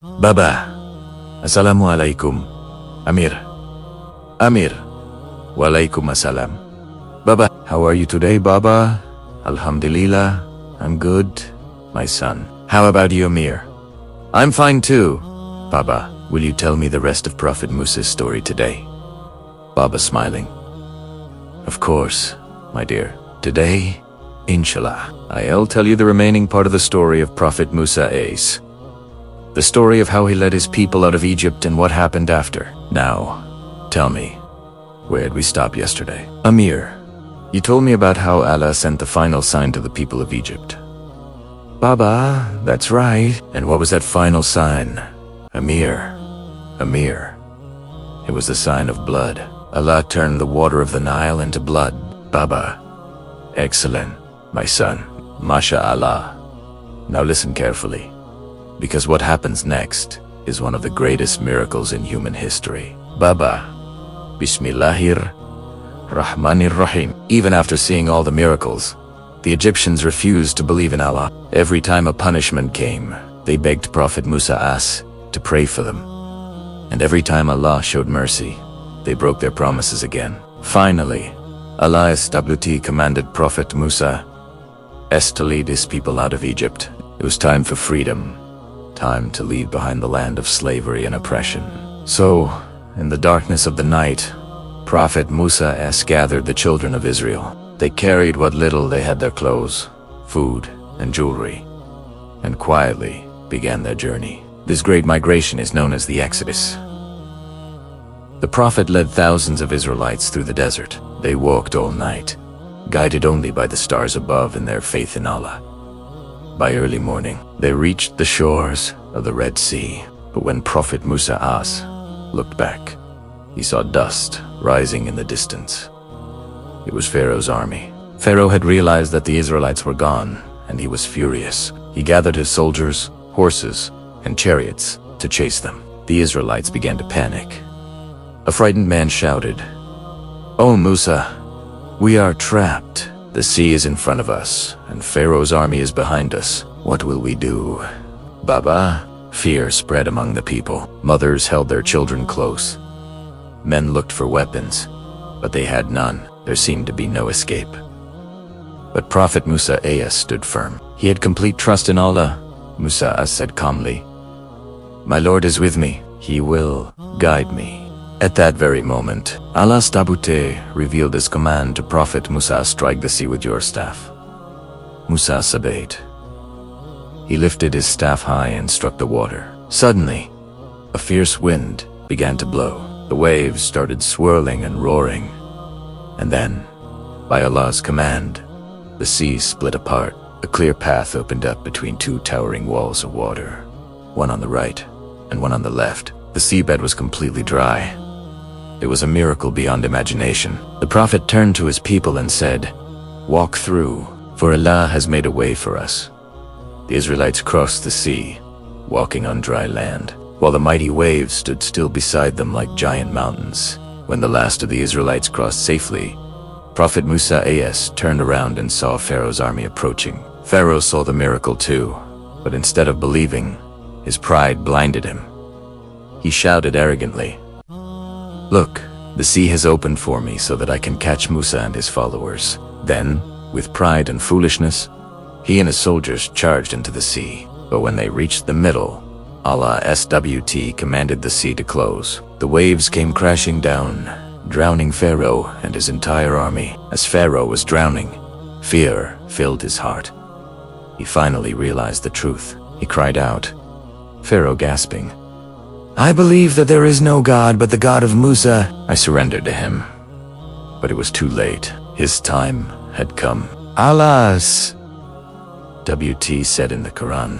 Baba. Assalamu alaikum. Amir. Amir. Walaikum assalam. Baba. How are you today, Baba? Alhamdulillah. I'm good, my son. How about you, Amir? I'm fine too. Baba, will you tell me the rest of Prophet Musa's story today? Baba smiling. Of course, my dear. Today, inshallah, I'll tell you the remaining part of the story of Prophet Musa AS. The story of how he led his people out of Egypt and what happened after. Now, tell me, where did we stop yesterday? Amir, you told me about how Allah sent the final sign to the people of Egypt. Baba, that's right. And what was that final sign? Amir. It was the sign of blood. Allah turned the water of the Nile into blood. Baba. Excellent, my son. MashaAllah. Now listen carefully, because what happens next is one of the greatest miracles in human history. Baba. Bismillahir Rahmanir Rahim. Even after seeing all the miracles, the Egyptians refused to believe in Allah. Every time a punishment came, they begged Prophet Musa AS to pray for them. And every time Allah showed mercy, they broke their promises again. Finally, Allah SWT commanded Prophet Musa AS to lead his people out of Egypt. It was time for freedom, time to leave behind the land of slavery and oppression. So, in the darkness of the night, Prophet Musa AS gathered the children of Israel. They carried what little they had, their clothes, food, and jewelry, and quietly began their journey. This great migration is known as the Exodus. The Prophet led thousands of Israelites through the desert. They walked all night, guided only by the stars above and their faith in Allah. By early morning, they reached the shores of the Red Sea. But when Prophet Musa AS looked back, he saw dust rising in the distance. It was Pharaoh's army. Pharaoh had realized that the Israelites were gone, and he was furious. He gathered his soldiers, horses, and chariots to chase them. The Israelites began to panic. A frightened man shouted, "Oh Musa, we are trapped. The sea is in front of us, and Pharaoh's army is behind us. What will we do?" Baba, fear spread among the people. Mothers held their children close. Men looked for weapons, but they had none. There seemed to be no escape. But Prophet Musa AS stood firm. He had complete trust in Allah. Musa AS said calmly, "My Lord is with me. He will guide me." At that very moment, Allah SWT revealed his command to Prophet Musa, "Strike the sea with your staff." Musa obeyed. He lifted his staff high and struck the water. Suddenly, a fierce wind began to blow. The waves started swirling and roaring. And then, by Allah's command, the sea split apart. A clear path opened up between two towering walls of water, one on the right and one on the left. The seabed was completely dry. It was a miracle beyond imagination. The Prophet turned to his people and said, "Walk through, for Allah has made a way for us." The Israelites crossed the sea, walking on dry land, while the mighty waves stood still beside them like giant mountains. When the last of the Israelites crossed safely, Prophet Musa AS turned around and saw Pharaoh's army approaching. Pharaoh saw the miracle too, but instead of believing, his pride blinded him. He shouted arrogantly, "Look, the sea has opened for me so that I can catch Musa and his followers." Then, with pride and foolishness, he and his soldiers charged into the sea. But when they reached the middle, Allah SWT commanded the sea to close. The waves came crashing down, drowning Pharaoh and his entire army. As Pharaoh was drowning, fear filled his heart. He finally realized the truth. He cried out, Pharaoh gasping, "I believe that there is no God but the God of Musa." I surrendered to him. But it was too late. His time had come. Allah SWT said in the Quran,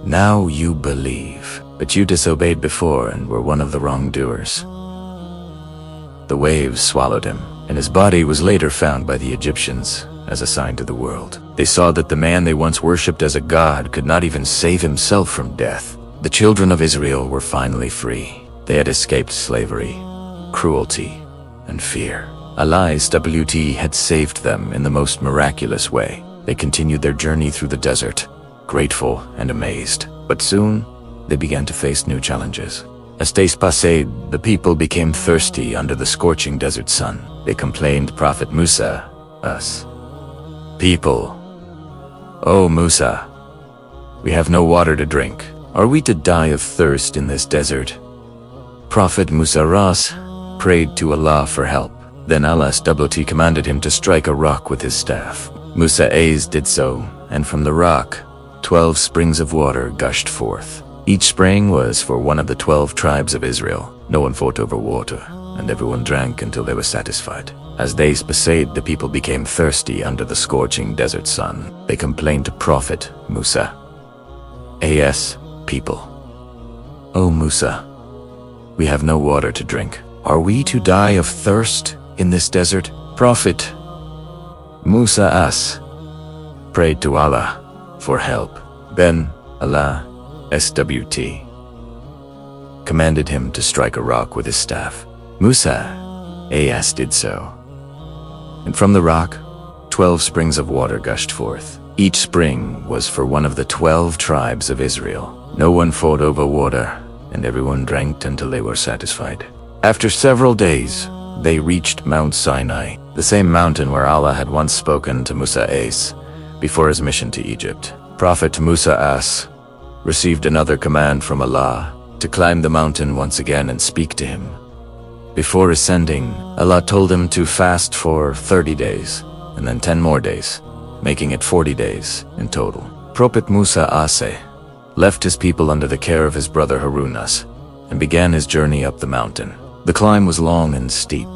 "Now you believe, but you disobeyed before and were one of the wrongdoers." The waves swallowed him, and his body was later found by the Egyptians as a sign to the world. They saw that the man they once worshipped as a god could not even save himself from death. The children of Israel were finally free. They had escaped slavery, cruelty, and fear. Allah SWT had saved them in the most miraculous way. They continued their journey through the desert, grateful and amazed. But soon, they began to face new challenges. As days passed, the people became thirsty under the scorching desert sun. They complained Prophet Musa AS. People, "O Musa, we have no water to drink. Are we to die of thirst in this desert?" Prophet Musa AS prayed to Allah for help. Then Allah SWT commanded him to strike a rock with his staff. Musa AS did so, and from the rock, 12 springs of water gushed forth. Each spring was for one of the 12 tribes of Israel. No one fought over water, and everyone drank until they were satisfied. As days passed, the people became thirsty under the scorching desert sun. They complained to Prophet Musa AS. People, "O Musa, we have no water to drink. Are we to die of thirst in this desert?" Prophet Musa AS prayed to Allah for help. Then Allah SWT commanded him to strike a rock with his staff. Musa AS did so, and from the rock, 12 springs of water gushed forth. Each spring was for one of the 12 tribes of Israel. No one fought over water, and everyone drank until they were satisfied. After several days, they reached Mount Sinai, the same mountain where Allah had once spoken to Musa AS before his mission to Egypt. Prophet Musa AS received another command from Allah to climb the mountain once again and speak to him. Before ascending, Allah told him to fast for 30 days, and then 10 more days, making it 40 days in total. Prophet Musa AS left his people under the care of his brother Harun AS and began his journey up the mountain. The climb was long and steep,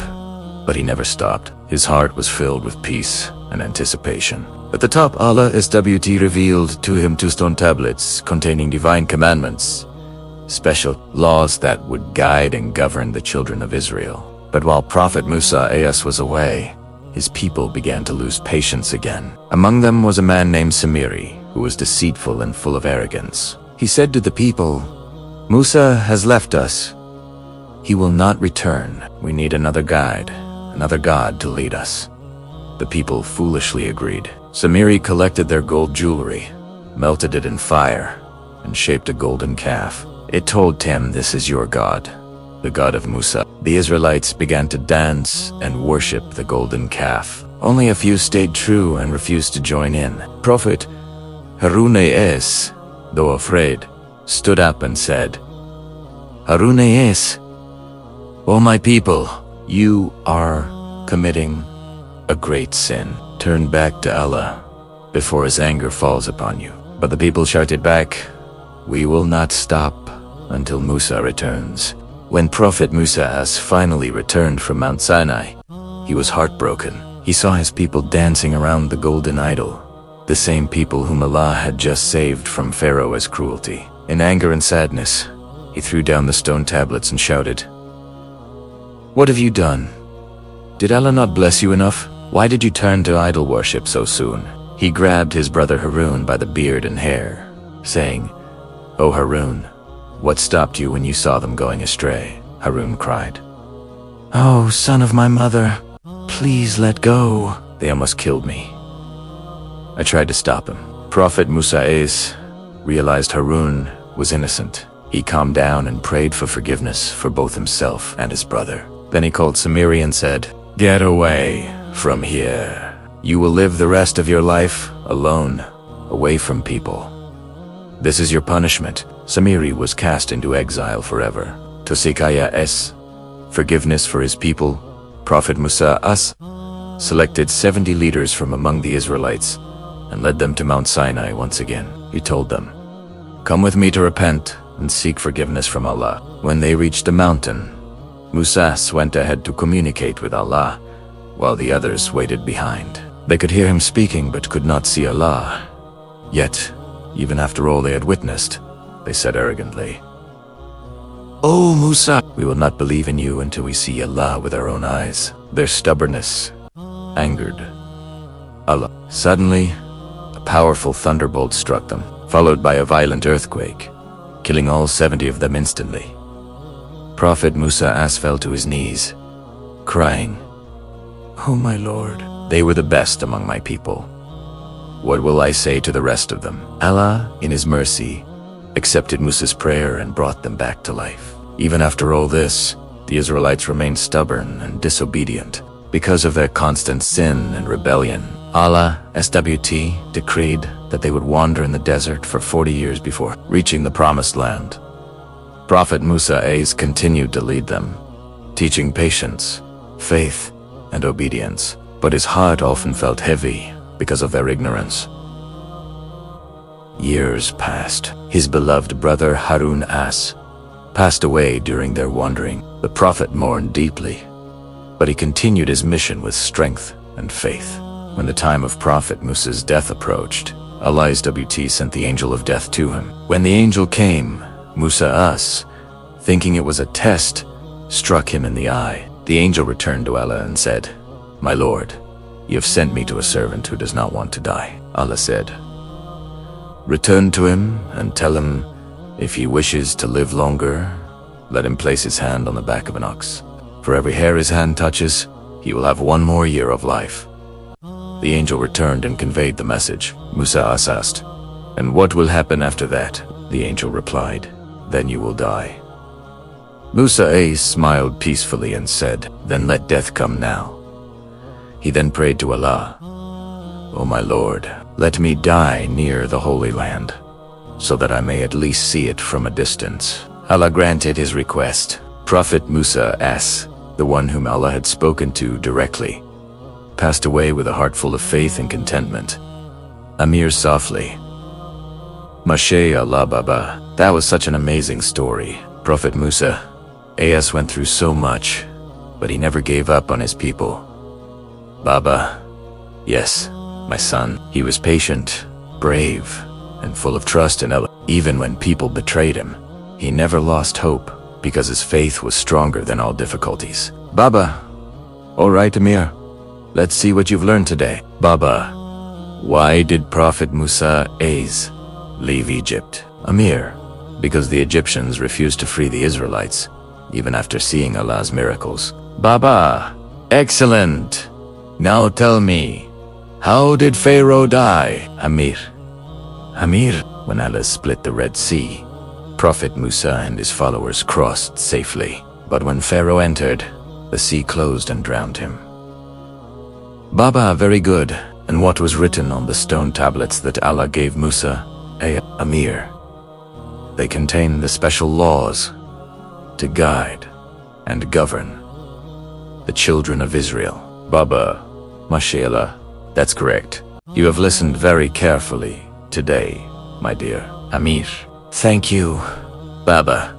but he never stopped. His heart was filled with peace and anticipation. At the top, Allah SWT revealed to him 2 stone tablets containing divine commandments, special laws that would guide and govern the children of Israel. But while Prophet Musa AS was away, his people began to lose patience again. Among them was a man named Samiri, who was deceitful and full of arrogance. He said to the people, "Musa has left us. He will not return. We need another guide, another God to lead us." The people foolishly agreed. Samiri collected their gold jewelry, melted it in fire, and shaped a golden calf. It told him, "This is your God, the God of Musa." The Israelites began to dance and worship the golden calf. Only a few stayed true and refused to join in. Prophet Harun AS, though afraid, stood up and said, "Harun AS, O my people, you are committing a great sin. Turn back to Allah before his anger falls upon you." But the people shouted back, "We will not stop until Musa returns." When Prophet Musa AS finally returned from Mount Sinai, he was heartbroken. He saw his people dancing around the golden idol, the same people whom Allah had just saved from Pharaoh's cruelty. In anger and sadness, he threw down the stone tablets and shouted, "What have you done? Did Allah not bless you enough? Why did you turn to idol worship so soon?" He grabbed his brother Harun by the beard and hair, saying, "O Harun, what stopped you when you saw them going astray?" Harun cried, "Oh, son of my mother, please let go. They almost killed me." I tried to stop him. Prophet Musa AS realized Harun was innocent. He calmed down and prayed for forgiveness for both himself and his brother. Then he called Samiri and said, "Get away from here. You will live the rest of your life alone, away from people. This is your punishment." Samiri was cast into exile forever. To seek Allah's forgiveness for his people, Prophet Musa AS selected 70 leaders from among the Israelites and led them to Mount Sinai once again. He told them, "Come with me to repent and seek forgiveness from Allah." When they reached the mountain, Musa went ahead to communicate with Allah, while the others waited behind. They could hear him speaking but could not see Allah. Yet, even after all they had witnessed, they said arrogantly, "O Musa, we will not believe in you until we see Allah with our own eyes." Their stubbornness angered Allah. Suddenly, a powerful thunderbolt struck them, followed by a violent earthquake, killing all 70 of them instantly. Prophet Musa AS fell to his knees, crying, "Oh my Lord, they were the best among my people. What will I say to the rest of them?" Allah, in his mercy, accepted Musa's prayer and brought them back to life. Even after all this, the Israelites remained stubborn and disobedient. Because of their constant sin and rebellion, Allah SWT decreed that they would wander in the desert for 40 years before reaching the promised land. Prophet Musa AS continued to lead them, teaching patience, faith, and obedience, but his heart often felt heavy because of their ignorance. Years passed. His beloved brother Harun AS passed away during their wandering. The Prophet mourned deeply, but he continued his mission with strength and faith. When the time of Prophet Musa's death approached, Allah SWT sent the angel of death to him. When the angel came, Musa AS, thinking it was a test, struck him in the eye. The angel returned to Allah and said, "My Lord, you have sent me to a servant who does not want to die." Allah said, "Return to him and tell him if he wishes to live longer, let him place his hand on the back of an ox. For every hair his hand touches, he will have 1 more year of life." The angel returned and conveyed the message. Musa AS asked, "And what will happen after that?" The angel replied, "Then you will die." Musa AS smiled peacefully and said, "Then let death come now." He then prayed to Allah, "O my Lord, let me die near the Holy Land, so that I may at least see it from a distance." Allah granted his request. Prophet Musa AS, the one whom Allah had spoken to directly, passed away with a heart full of faith and contentment. Amir softly, "MashaAllah Baba, that was such an amazing story." Prophet Musa AS went through so much, but he never gave up on his people. Baba, yes, my son, he was patient, brave, and full of trust in Allah. Even when people betrayed him, he never lost hope because his faith was stronger than all difficulties. Baba, all right Amir, let's see what you've learned today. Baba, why did Prophet Musa AS leave Egypt? Amir, because the Egyptians refused to free the Israelites, even after seeing Allah's miracles. Baba, excellent. Now tell me, how did Pharaoh die? Amir, when Allah split the Red Sea, Prophet Musa and his followers crossed safely. But when Pharaoh entered, the sea closed and drowned him. Baba, very good. And what was written on the stone tablets that Allah gave Musa? Amir, they contain the special laws to guide and govern the children of Israel. Baba, MashaAllah, that's correct. You have listened very carefully today, my dear Amir. Thank you, Baba.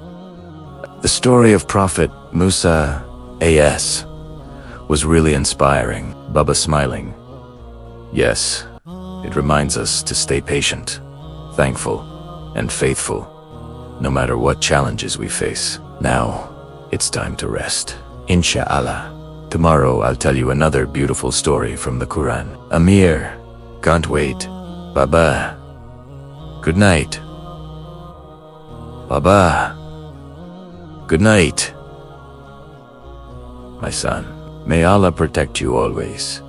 The story of Prophet Musa AS was really inspiring. Baba smiling. Yes, it reminds us to stay patient, thankful, and faithful, no matter what challenges we face. Now, it's time to rest. Inshallah. Tomorrow I'll tell you another beautiful story from the Quran. Amir, can't wait. Baba, good night. Baba, good night. My son, may Allah protect you always.